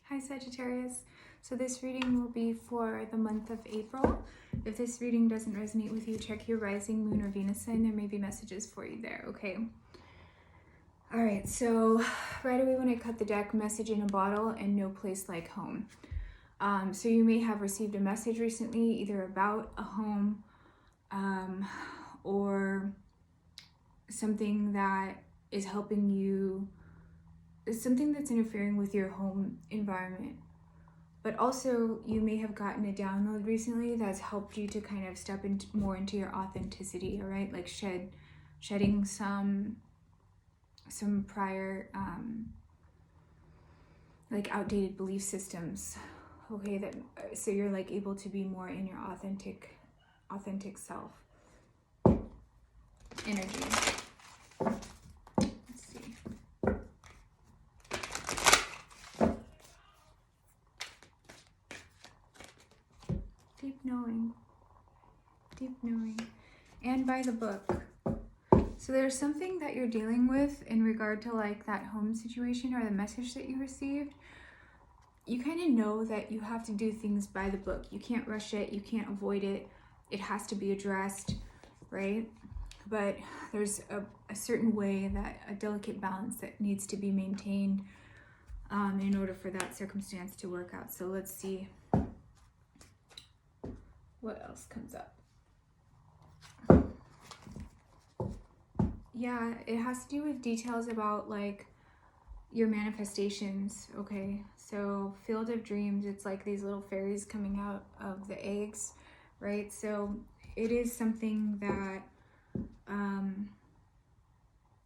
Hi Sagittarius. So this reading will be for the month of April. If this reading doesn't resonate with you, check your rising, moon, or Venus sign. There may be messages for you there, okay? All right, so right away when I cut the deck, message in a bottle and no place like home. So you may have received a message recently, either about a home or something that is helping you, something that's interfering with your home environment. But also you may have gotten a download recently that's helped you to kind of step more into your authenticity, all right? Like shedding some prior like outdated belief systems, okay, that so you're like able to be more in your authentic self energy. Let's see. Deep knowing, and by the book. So there's something that you're dealing with in regard to like that home situation or the message that you received. You kind of know that you have to do things by the book. You can't rush it. You can't avoid it. It has to be addressed, right? But there's a certain way, that a delicate balance that needs to be maintained in order for that circumstance to work out. So let's see what else comes up. Yeah, it has to do with details about like your manifestations, okay? So field of dreams, it's like these little fairies coming out of the eggs, right? So it is something that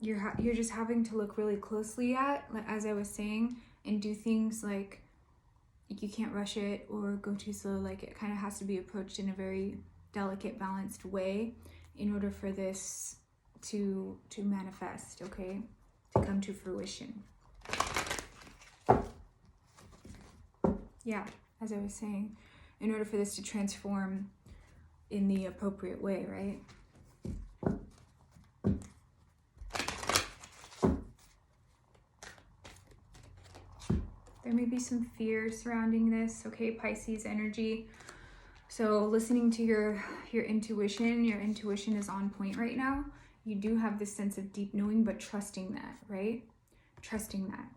you're just having to look really closely at, as I was saying, and do things like you can't rush it or go too slow. Like it kind of has to be approached in a very delicate, balanced way in order for this to manifest, okay, to come to fruition. Yeah, as I was saying, in order for this to transform in the appropriate way, right? There may be some fear surrounding this, okay, Pisces energy. So listening to your intuition is on point right now. You do have this sense of deep knowing, but trusting that, right? Trusting that.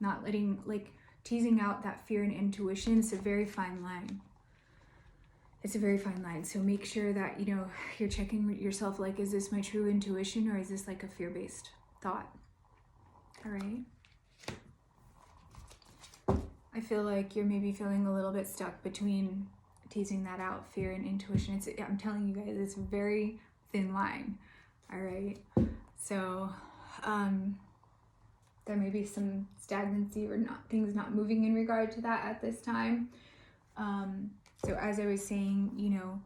Not letting, like, teasing out that fear and intuition. It's a very fine line. It's a very fine line. So make sure that, you know, you're checking with yourself, like, is this my true intuition or is this like a fear-based thought? All right. I feel like you're maybe feeling a little bit stuck between teasing that out, fear and intuition. I'm telling you guys, it's a very thin line. All right. So there may be some stagnancy or things not moving in regard to that at this time. So as I was saying, you know,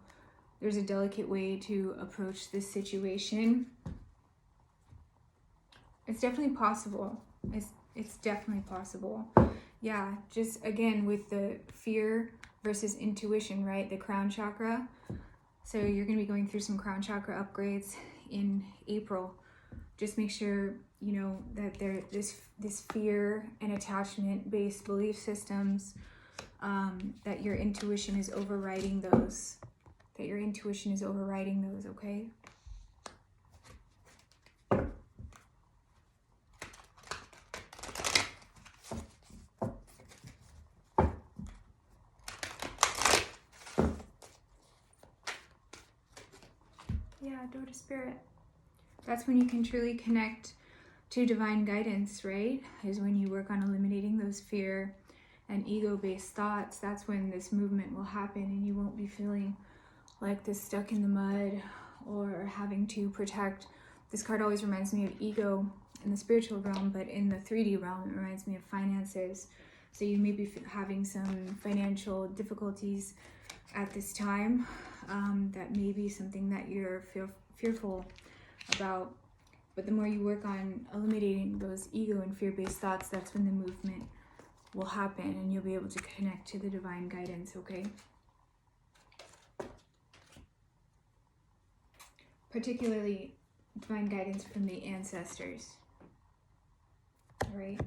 there's a delicate way to approach this situation. It's definitely possible. It's definitely possible. Yeah, just again with the fear versus intuition, right? The crown chakra. So you're going to be going through some crown chakra upgrades in April. Just make sure, you know, that this fear and attachment based belief systems, that your intuition is overriding those. Okay? Yeah, door to spirit. That's when you can truly connect to divine guidance, right? Is when you work on eliminating those fear and ego-based thoughts. That's when this movement will happen and you won't be feeling like this stuck in the mud or having to protect. This card always reminds me of ego in the spiritual realm, but in the 3D realm, it reminds me of finances. So you may be having some financial difficulties at this time. That may be something that you're fearful about. But the more you work on eliminating those ego and fear-based thoughts, that's when the movement will happen and you'll be able to connect to the divine guidance, okay? Particularly divine guidance from the ancestors, all right?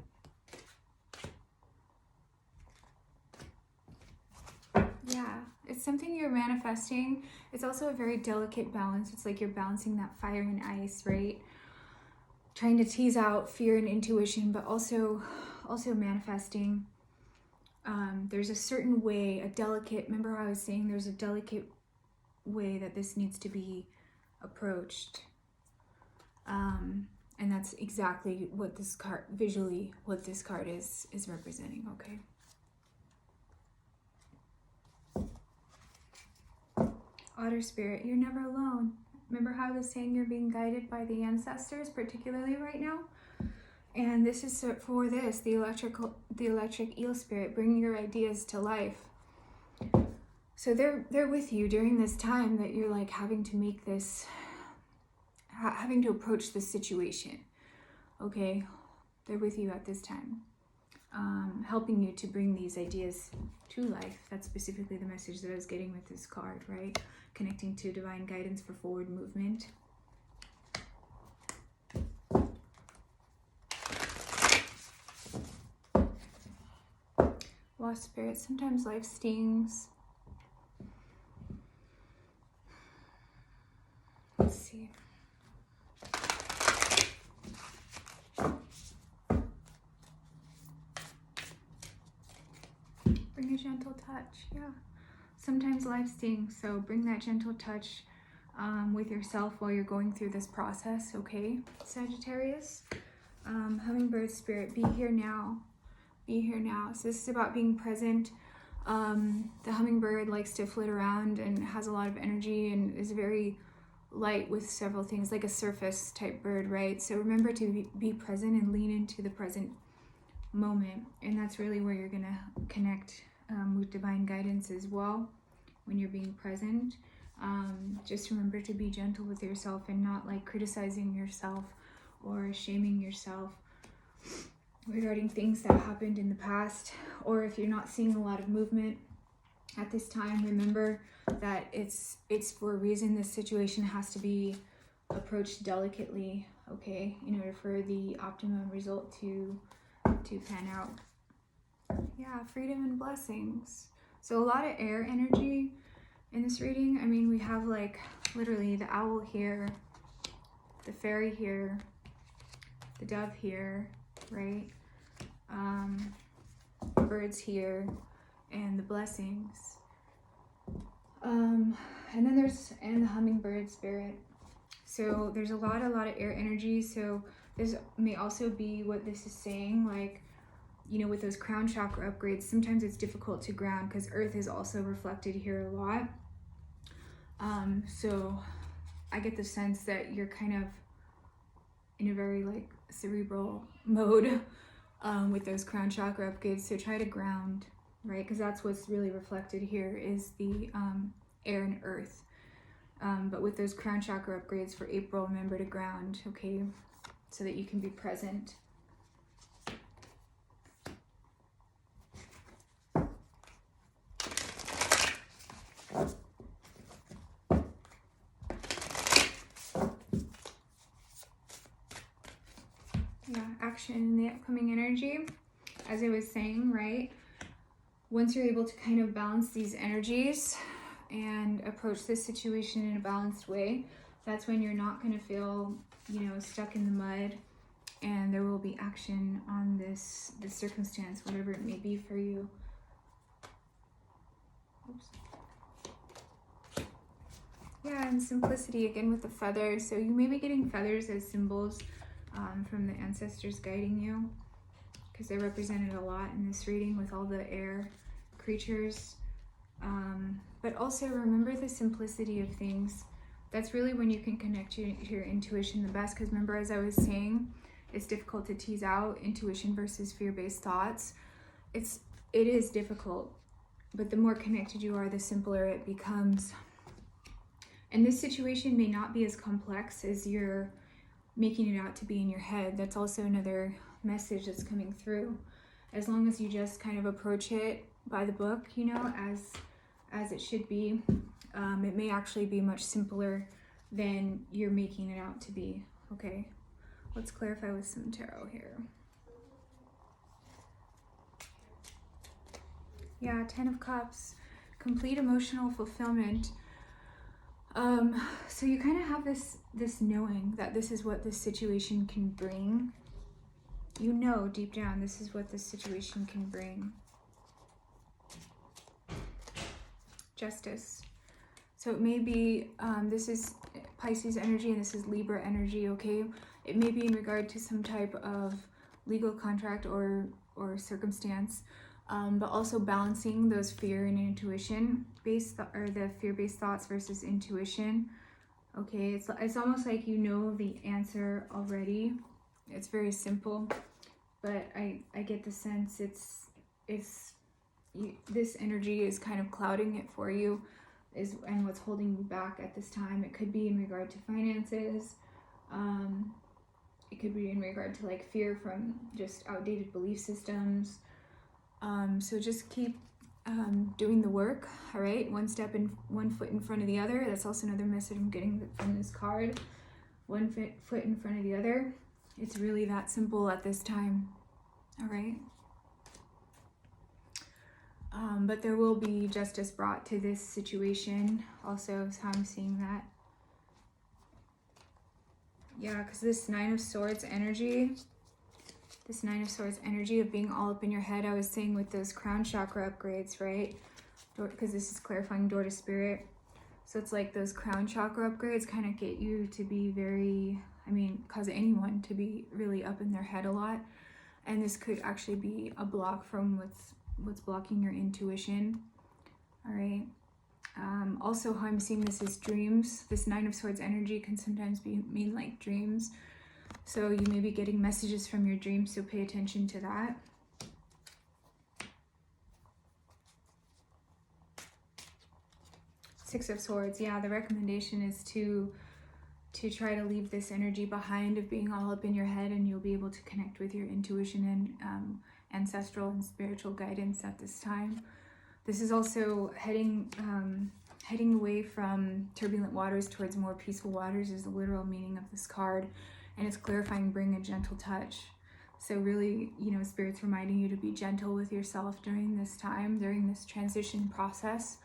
something you're manifesting. It's also a very delicate balance. It's like you're balancing that fire and ice, right? Trying to tease out fear and intuition, but also manifesting. There's a certain way, a delicate, remember how I was saying there's a delicate way that this needs to be approached. And that's exactly what this card, visually, what this card is representing, okay? Otter Spirit, you're never alone. Remember how I was saying you're being guided by the ancestors, particularly right now? And this is for this, the electric eel spirit, bringing your ideas to life. So they're with you during this time that you're like having to make this, having to approach this situation, okay? They're with you at this time, helping you to bring these ideas to life. That's specifically the message that I was getting with this card, right? Connecting to divine guidance for forward movement. Lost Spirit, sometimes life stings. Let's see. Bring a gentle touch, yeah. Sometimes life stings, so bring that gentle touch with yourself while you're going through this process, okay, Sagittarius? Hummingbird Spirit, be here now. Be here now. So this is about being present. The hummingbird likes to flit around and has a lot of energy and is very light with several things, like a surface type bird, right? So remember to be present and lean into the present moment. And that's really where you're gonna connect with divine guidance as well when you're being present. Just remember to be gentle with yourself and not like criticizing yourself or shaming yourself regarding things that happened in the past. Or if you're not seeing a lot of movement at this time, remember that it's for a reason. This situation has to be approached delicately, okay, in order for the optimum result to pan out. Yeah, freedom and blessings. So a lot of air energy in this reading. I mean, we have like literally the owl here, the fairy here, the dove here, right? Birds here, and the blessings. And then there's the hummingbird spirit. So there's a lot of air energy. So this may also be what this is saying, like, you know, with those crown chakra upgrades, sometimes it's difficult to ground because earth is also reflected here a lot. So I get the sense that you're kind of in a very like cerebral mode with those crown chakra upgrades. So try to ground, right? Because that's what's really reflected here is the air and earth. But with those crown chakra upgrades for April, remember to ground, okay? So that you can be present. Yeah, action in the upcoming energy. As I was saying, right? Once you're able to kind of balance these energies and approach this situation in a balanced way, that's when you're not going to feel, you know, stuck in the mud, and there will be action on this circumstance, whatever it may be for you. Oops. Yeah, and simplicity again with the feathers. So you may be getting feathers as symbols from the ancestors guiding you, because they're represented a lot in this reading with all the air creatures. But also remember the simplicity of things. That's really when you can connect to your intuition the best, because remember, as I was saying, it's difficult to tease out intuition versus fear-based thoughts. It is difficult, but the more connected you are, the simpler it becomes. And this situation may not be as complex as you're making it out to be in your head. That's also another message that's coming through. As long as you just kind of approach it by the book, you know, as it should be, it may actually be much simpler than you're making it out to be, okay? Let's clarify with some tarot here. Yeah, 10 of Cups. complete emotional fulfillment. So you kind of have this knowing that this is what this situation can bring. You know deep down this is what this situation can bring. Justice. So it may be, this is Pisces energy and this is Libra energy, okay? It may be in regard to some type of legal contract or circumstance, but also balancing those fear and intuition based, or the fear-based thoughts versus intuition. Okay, it's almost like you know the answer already. It's very simple, but I get the sense this energy is kind of clouding it for you, and what's holding you back at this time. It could be in regard to finances. It could be in regard to like fear from just outdated belief systems. So just keep doing the work, all right? One foot in front of the other. That's also another message I'm getting from this card. One foot in front of the other. It's really that simple at this time, all right? But there will be justice brought to this situation also, is how I'm seeing that. Yeah, because this Nine of Swords energy of being all up in your head, I was saying with those crown chakra upgrades, right? Because this is clarifying door to spirit. So it's like those crown chakra upgrades kind of get you to be very, cause anyone to be really up in their head a lot. And this could actually be a block from what's blocking your intuition. All right. Also, how I'm seeing this is dreams. This Nine of Swords energy can sometimes mean like dreams. So you may be getting messages from your dreams, so pay attention to that. Six of Swords. Yeah, the recommendation is to try to leave this energy behind of being all up in your head, and you'll be able to connect with your intuition and ancestral and spiritual guidance at this time. This is also heading away from turbulent waters towards more peaceful waters is the literal meaning of this card. And it's clarifying bring a gentle touch. So really, Spirit's reminding you to be gentle with yourself during this time, during this transition process.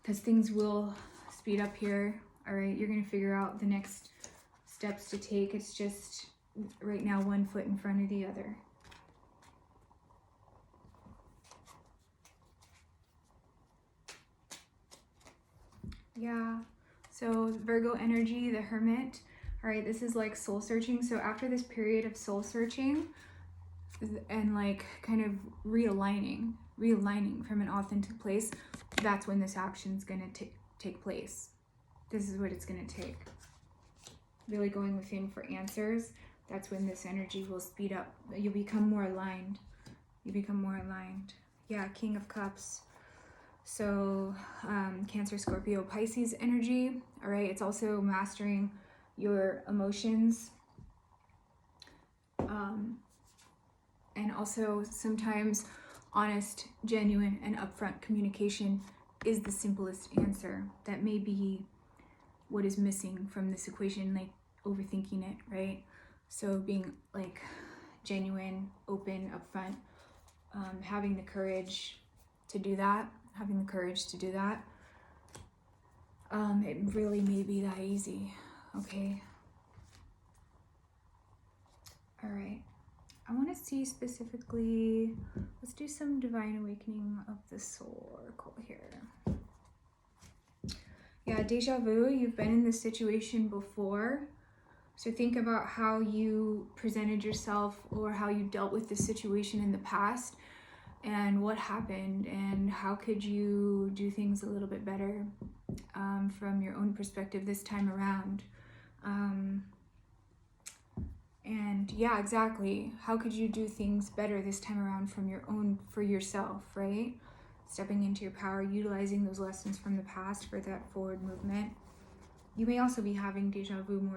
Because things will speed up here, all right? You're going to figure out the next steps to take. It's just right now one foot in front of the other. Yeah, so Virgo energy, the Hermit. All right, this is like soul searching. So after this period of soul searching and like kind of realigning from an authentic place, that's when this action is going to take place. This is what it's going to take. Really going within for answers. That's when this energy will speed up. You'll become more aligned. Yeah, King of Cups. So Cancer, Scorpio, Pisces energy. All right, it's also mastering your emotions. And also sometimes honest, genuine, and upfront communication is the simplest answer. That may be what is missing from this equation, like overthinking it, right? So being like genuine, open, upfront, having the courage to do that. It really may be that easy, okay? All right. I want to see specifically, let's do some Divine Awakening of the Soul Oracle here. Yeah, Deja Vu, you've been in this situation before. So think about how you presented yourself or how you dealt with this situation in the past and what happened and how could you do things a little bit better from your own perspective this time around. And yeah, exactly. How could you do things better this time around for yourself, right? Stepping into your power, utilizing those lessons from the past for that forward movement. You may also be having deja vu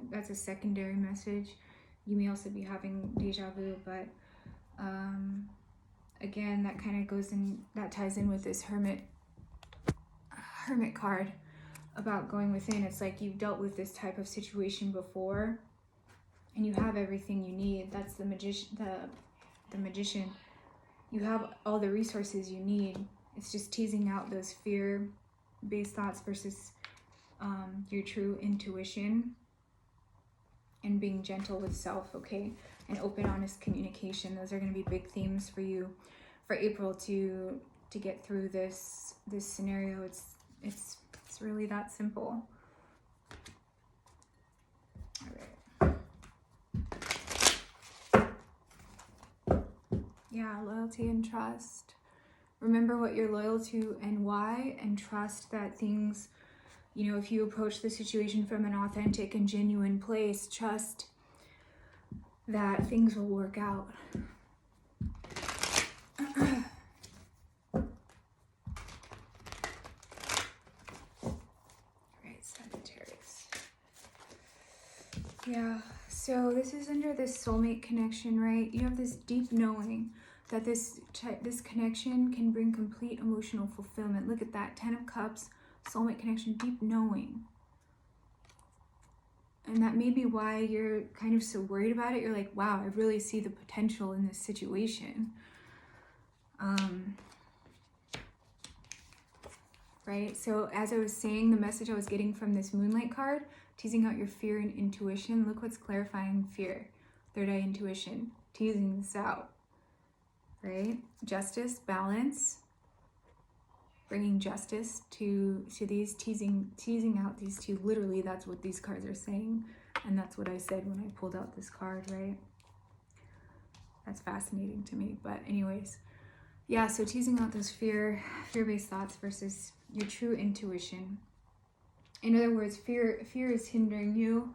that's a secondary message. You may also be having deja vu, but again, that kind of that ties in with this Hermit card about going within. It's like you've dealt with this type of situation before and you have everything you need. That's the magician. you have all the resources you need. It's just teasing out those fear-based thoughts versus your true intuition, and being gentle with self, okay? And open, honest communication. Those are going to be big themes for you for April to get through this scenario. It's really that simple. All right. Yeah, loyalty and trust. Remember what you're loyal to and why, and trust that things, you know, if you approach the situation from an authentic and genuine place, trust that things will work out. Right, Sagittarius. Yeah, so this is under this soulmate connection, right? You have this deep knowing that this connection can bring complete emotional fulfillment. Look at that, 10 of Cups, soulmate connection, deep knowing. And that may be why you're kind of so worried about it. You're like, wow, I really see the potential in this situation. Right? So as I was saying, the message I was getting from this Moonlight card, teasing out your fear and intuition. Look what's clarifying fear. Third eye intuition, teasing this out. Right? Justice, balance. Bringing justice to these, teasing out these two. Literally, that's what these cards are saying. And that's what I said when I pulled out this card, right? That's fascinating to me. But anyways, yeah, so teasing out those fear-based thoughts versus your true intuition. In other words, fear is hindering you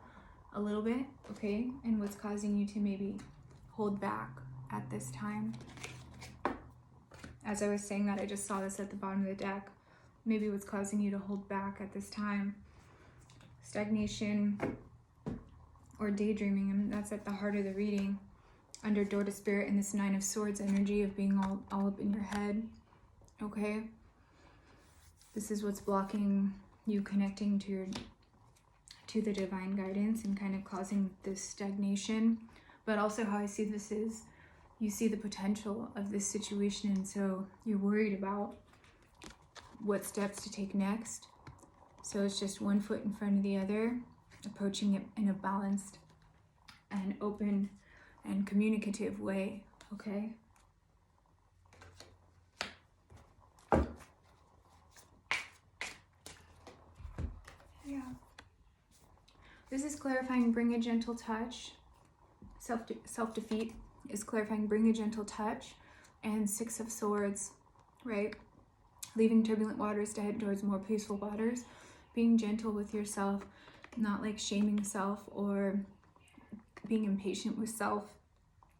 a little bit, okay? And what's causing you to maybe hold back at this time. As I was saying that, I just saw this at the bottom of the deck. Maybe what's causing you to hold back at this time. Stagnation or daydreaming, and that's at the heart of the reading. Under Door to Spirit in this 9 of Swords energy of being all up in your head. Okay? This is what's blocking you connecting to the divine guidance and kind of causing this stagnation. But also how I see this is, you see the potential of this situation, and so you're worried about what steps to take next. So it's just one foot in front of the other, approaching it in a balanced and open and communicative way, okay? Yeah. This is clarifying, bring a gentle touch. Self-defeat is clarifying, bring a gentle touch. And 6 of Swords, right? Leaving turbulent waters to head towards more peaceful waters. Being gentle with yourself, not like shaming self or being impatient with self,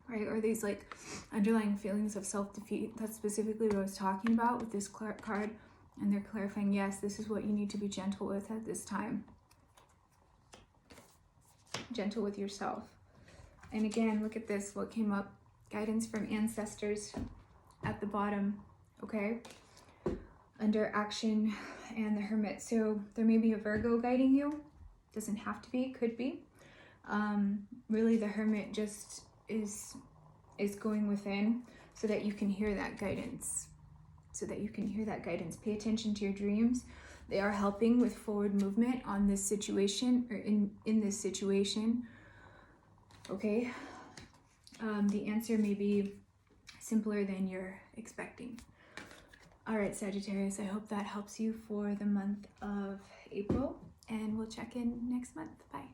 right? Or these like underlying feelings of self-defeat. That's specifically what I was talking about with this card. And they're clarifying, yes, this is what you need to be gentle with at this time. Gentle with yourself. And again, look at this, what came up. Guidance from ancestors at the bottom, okay? Under action and the Hermit. So there may be a Virgo guiding you. Doesn't have to be, could be. Really the Hermit just is going within so that you can hear that guidance. Pay attention to your dreams. They are helping with forward movement on this situation, or in this situation. Okay. The answer may be simpler than you're expecting. All right, Sagittarius, I hope that helps you for the month of April, and we'll check in next month. Bye.